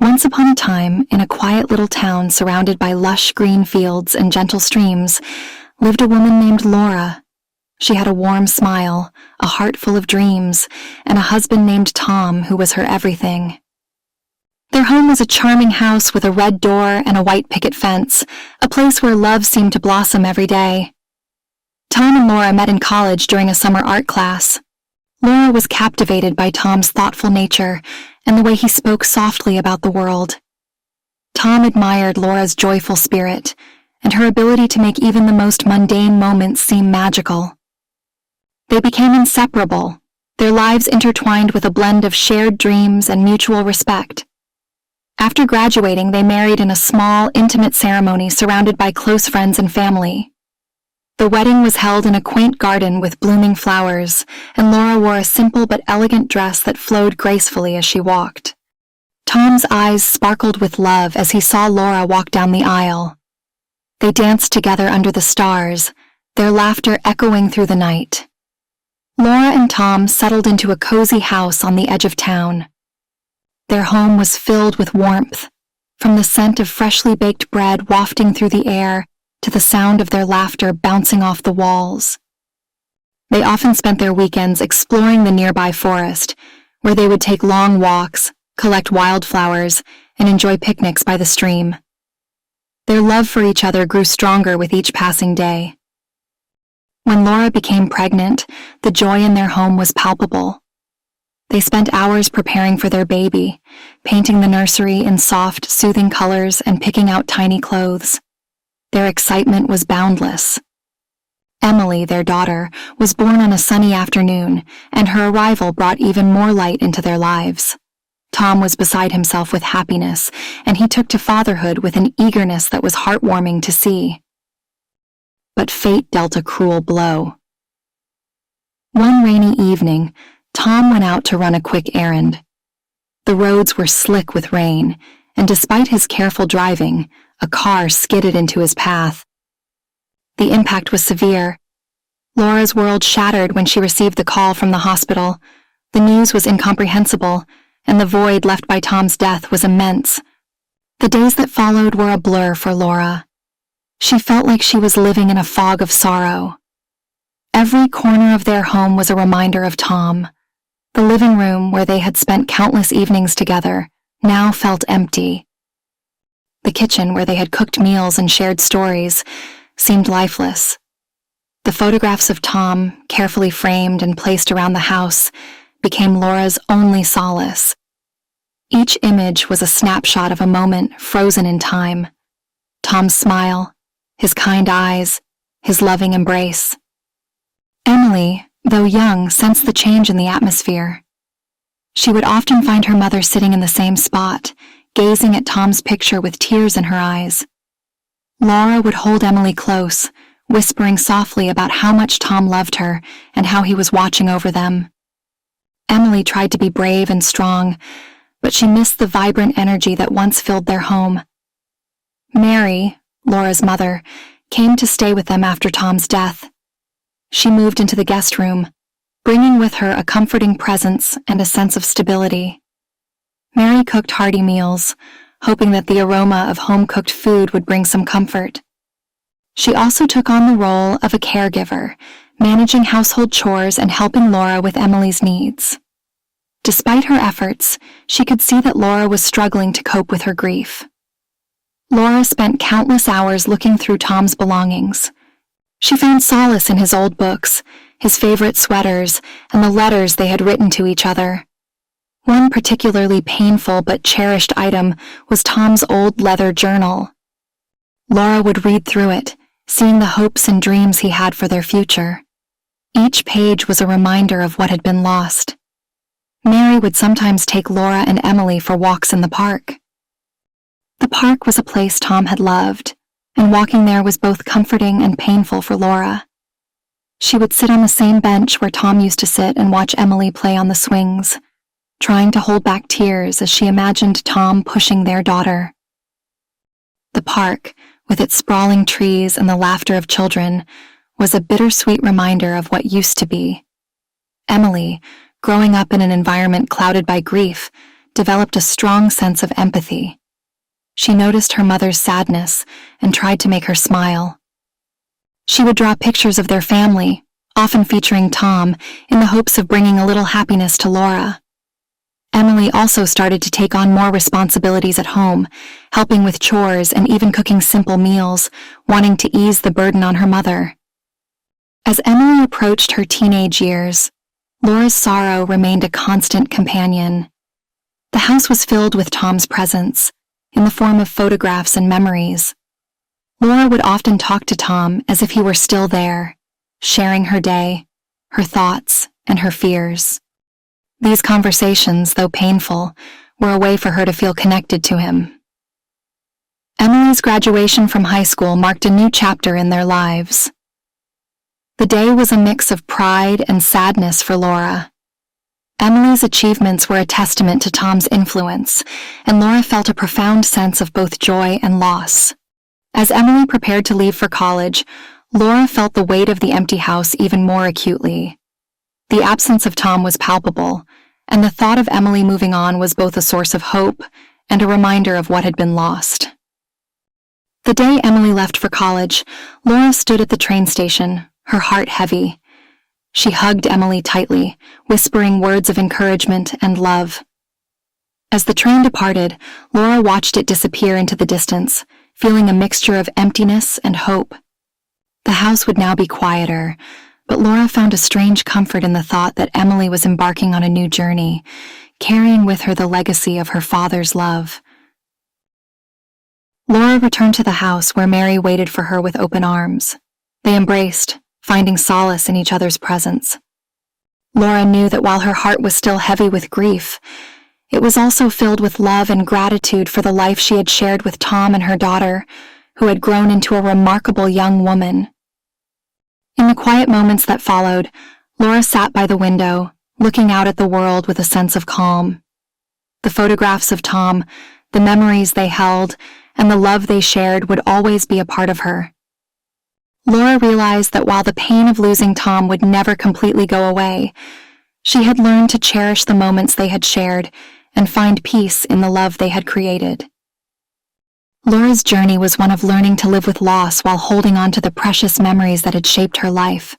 Once upon a time, in a quiet little town surrounded by lush green fields and gentle streams, lived a woman named Laura. She had a warm smile, a heart full of dreams, and a husband named Tom who was her everything. Their home was a charming house with a red door and a white picket fence, a place where love seemed to blossom every day. Tom and Laura met in college during a summer art class. Laura was captivated by Tom's thoughtful nature and the way he spoke softly about the world. Tom admired Laura's joyful spirit and her ability to make even the most mundane moments seem magical. They became inseparable, their lives intertwined with a blend of shared dreams and mutual respect. After graduating, they married in a small, intimate ceremony surrounded by close friends and family. The wedding was held in a quaint garden with blooming flowers, and Laura wore a simple but elegant dress that flowed gracefully as she walked. Tom's eyes sparkled with love as he saw Laura walk down the aisle. They danced together under the stars, their laughter echoing through the night. Laura and Tom settled into a cozy house on the edge of town. Their home was filled with warmth, from the scent of freshly baked bread wafting through the air to the sound of their laughter bouncing off the walls. They often spent their weekends exploring the nearby forest, where they would take long walks, collect wildflowers, and enjoy picnics by the stream. Their love for each other grew stronger with each passing day. When Laura became pregnant, the joy in their home was palpable. They spent hours preparing for their baby, painting the nursery in soft, soothing colors and picking out tiny clothes. Their excitement was boundless. Emily, their daughter, was born on a sunny afternoon, and her arrival brought even more light into their lives. Tom was beside himself with happiness, and he took to fatherhood with an eagerness that was heartwarming to see. But fate dealt a cruel blow. One rainy evening, Tom went out to run a quick errand. The roads were slick with rain, and despite his careful driving, a car skidded into his path. The impact was severe. Laura's world shattered when she received the call from the hospital. The news was incomprehensible, and the void left by Tom's death was immense. The days that followed were a blur for Laura. She felt like she was living in a fog of sorrow. Every corner of their home was a reminder of Tom. The living room, where they had spent countless evenings together, now felt empty. The kitchen, where they had cooked meals and shared stories, seemed lifeless. The photographs of Tom, carefully framed and placed around the house, became Laura's only solace. Each image was a snapshot of a moment frozen in time. Tom's smile, his kind eyes, his loving embrace. Emily, though young, sensed the change in the atmosphere. She would often find her mother sitting in the same spot, gazing at Tom's picture with tears in her eyes. Laura would hold Emily close, whispering softly about how much Tom loved her and how he was watching over them. Emily tried to be brave and strong, but she missed the vibrant energy that once filled their home. Mary, Laura's mother, came to stay with them after Tom's death. She moved into the guest room, bringing with her a comforting presence and a sense of stability. Mary cooked hearty meals, hoping that the aroma of home-cooked food would bring some comfort. She also took on the role of a caregiver, managing household chores and helping Laura with Emily's needs. Despite her efforts, she could see that Laura was struggling to cope with her grief. Laura spent countless hours looking through Tom's belongings. She found solace in his old books, his favorite sweaters, and the letters they had written to each other. One particularly painful but cherished item was Tom's old leather journal. Laura would read through it, seeing the hopes and dreams he had for their future. Each page was a reminder of what had been lost. Mary would sometimes take Laura and Emily for walks in the park. The park was a place Tom had loved, and walking there was both comforting and painful for Laura. She would sit on the same bench where Tom used to sit and watch Emily play on the swings, trying to hold back tears as she imagined Tom pushing their daughter. The park, with its sprawling trees and the laughter of children, was a bittersweet reminder of what used to be. Emily, growing up in an environment clouded by grief, developed a strong sense of empathy. She noticed her mother's sadness and tried to make her smile. She would draw pictures of their family, often featuring Tom, in the hopes of bringing a little happiness to Laura. Emily also started to take on more responsibilities at home, helping with chores and even cooking simple meals, wanting to ease the burden on her mother. As Emily approached her teenage years, Laura's sorrow remained a constant companion. The house was filled with Tom's presence, in the form of photographs and memories. Laura would often talk to Tom as if he were still there, sharing her day, her thoughts, and her fears. These conversations, though painful, were a way for her to feel connected to him. Emily's graduation from high school marked a new chapter in their lives. The day was a mix of pride and sadness for Laura. Emily's achievements were a testament to Tom's influence, and Laura felt a profound sense of both joy and loss. As Emily prepared to leave for college, Laura felt the weight of the empty house even more acutely. The absence of Tom was palpable, and the thought of Emily moving on was both a source of hope and a reminder of what had been lost. The day Emily left for college, Laura stood at the train station, her heart heavy. She hugged Emily tightly, whispering words of encouragement and love. As the train departed, Laura watched it disappear into the distance, feeling a mixture of emptiness and hope. The house would now be quieter, but Laura found a strange comfort in the thought that Emily was embarking on a new journey, carrying with her the legacy of her father's love. Laura returned to the house where Mary waited for her with open arms. They embraced, finding solace in each other's presence. Laura knew that while her heart was still heavy with grief, it was also filled with love and gratitude for the life she had shared with Tom and her daughter, who had grown into a remarkable young woman. In the quiet moments that followed, Laura sat by the window, looking out at the world with a sense of calm. The photographs of Tom, the memories they held, and the love they shared would always be a part of her. Laura realized that while the pain of losing Tom would never completely go away, she had learned to cherish the moments they had shared and find peace in the love they had created. Laura's journey was one of learning to live with loss while holding on to the precious memories that had shaped her life.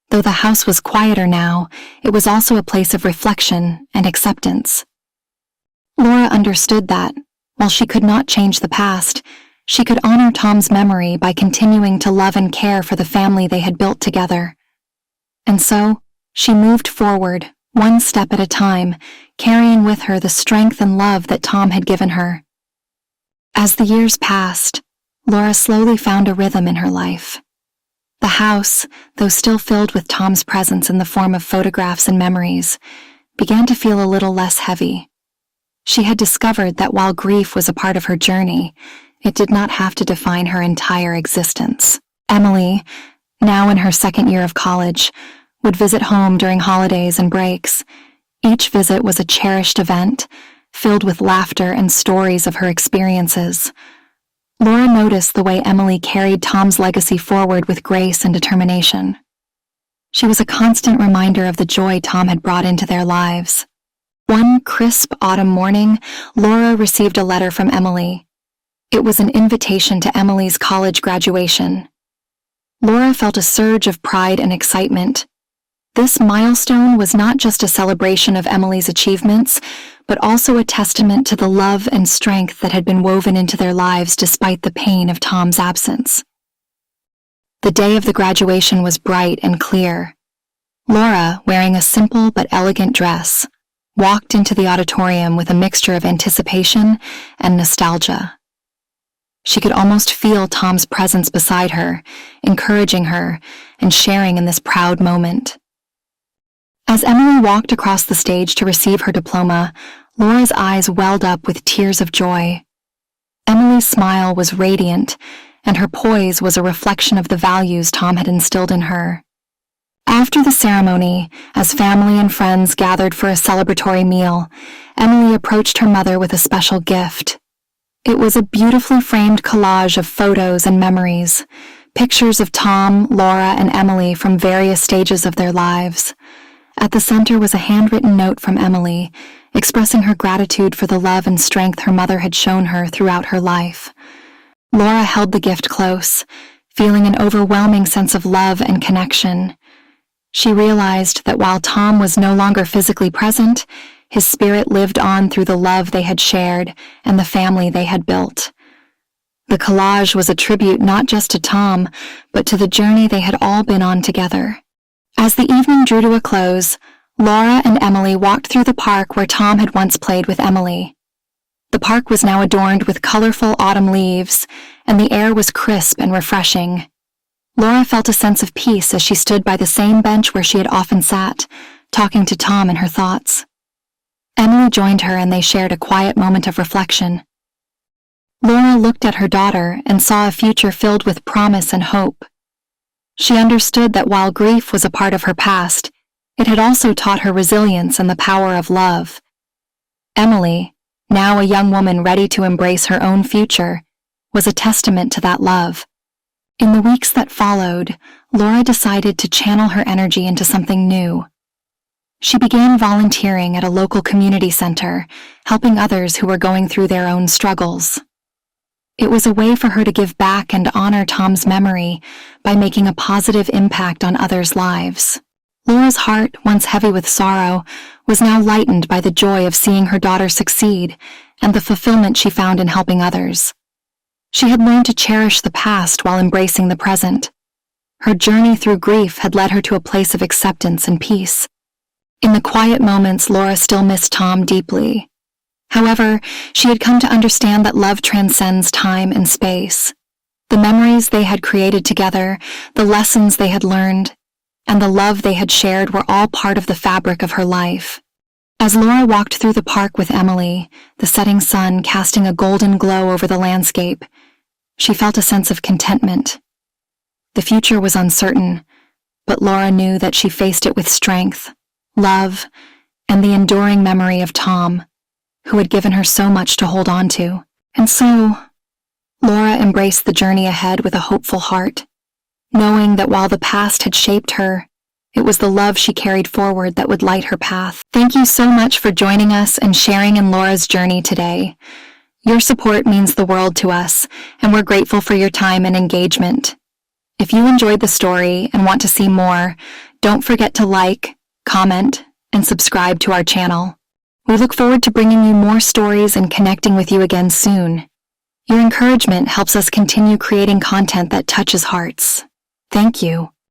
Though the house was quieter now, it was also a place of reflection and acceptance. Laura understood that, while she could not change the past, she could honor Tom's memory by continuing to love and care for the family they had built together. And so, she moved forward, one step at a time, carrying with her the strength and love that Tom had given her. As the years passed, Laura slowly found a rhythm in her life. The house, though still filled with Tom's presence in the form of photographs and memories, began to feel a little less heavy. She had discovered that while grief was a part of her journey, it did not have to define her entire existence. Emily, now in her second year of college, would visit home during holidays and breaks. Each visit was a cherished event, filled with laughter and stories of her experiences. Laura noticed the way Emily carried Tom's legacy forward with grace and determination. She was a constant reminder of the joy Tom had brought into their lives. One crisp autumn morning, Laura received a letter from Emily. It was an invitation to Emily's college graduation. Laura felt a surge of pride and excitement. This milestone was not just a celebration of Emily's achievements, but also a testament to the love and strength that had been woven into their lives despite the pain of Tom's absence. The day of the graduation was bright and clear. Laura, wearing a simple but elegant dress, walked into the auditorium with a mixture of anticipation and nostalgia. She could almost feel Tom's presence beside her, encouraging her and sharing in this proud moment. As Emily walked across the stage to receive her diploma, Laura's eyes welled up with tears of joy. Emily's smile was radiant, and her poise was a reflection of the values Tom had instilled in her. After the ceremony, as family and friends gathered for a celebratory meal, Emily approached her mother with a special gift. It was a beautifully framed collage of photos and memories, pictures of Tom, Laura, and Emily from various stages of their lives. At the center was a handwritten note from Emily, expressing her gratitude for the love and strength her mother had shown her throughout her life. Laura held the gift close, feeling an overwhelming sense of love and connection. She realized that while Tom was no longer physically present, his spirit lived on through the love they had shared and the family they had built. The collage was a tribute not just to Tom, but to the journey they had all been on together. As the evening drew to a close, Laura and Emily walked through the park where Tom had once played with Emily. The park was now adorned with colorful autumn leaves, and the air was crisp and refreshing. Laura felt a sense of peace as she stood by the same bench where she had often sat, talking to Tom in her thoughts. Emily joined her and they shared a quiet moment of reflection. Laura looked at her daughter and saw a future filled with promise and hope. She understood that while grief was a part of her past, it had also taught her resilience and the power of love. Emily, now a young woman ready to embrace her own future, was a testament to that love. In the weeks that followed, Laura decided to channel her energy into something new. She began volunteering at a local community center, helping others who were going through their own struggles. It was a way for her to give back and honor Tom's memory by making a positive impact on others' lives. Laura's heart, once heavy with sorrow, was now lightened by the joy of seeing her daughter succeed and the fulfillment she found in helping others. She had learned to cherish the past while embracing the present. Her journey through grief had led her to a place of acceptance and peace. In the quiet moments, Laura still missed Tom deeply. However, she had come to understand that love transcends time and space. The memories they had created together, the lessons they had learned, and the love they had shared were all part of the fabric of her life. As Laura walked through the park with Emily, the setting sun casting a golden glow over the landscape, she felt a sense of contentment. The future was uncertain, but Laura knew that she faced it with strength, love, and the enduring memory of Tom, who had given her so much to hold on to. And so, Laura embraced the journey ahead with a hopeful heart, knowing that while the past had shaped her, it was the love she carried forward that would light her path. Thank you so much for joining us and sharing in Laura's journey today. Your support means the world to us, and we're grateful for your time and engagement. If you enjoyed the story and want to see more, don't forget to like, comment, and subscribe to our channel. We look forward to bringing you more stories and connecting with you again soon. Your encouragement helps us continue creating content that touches hearts. Thank you.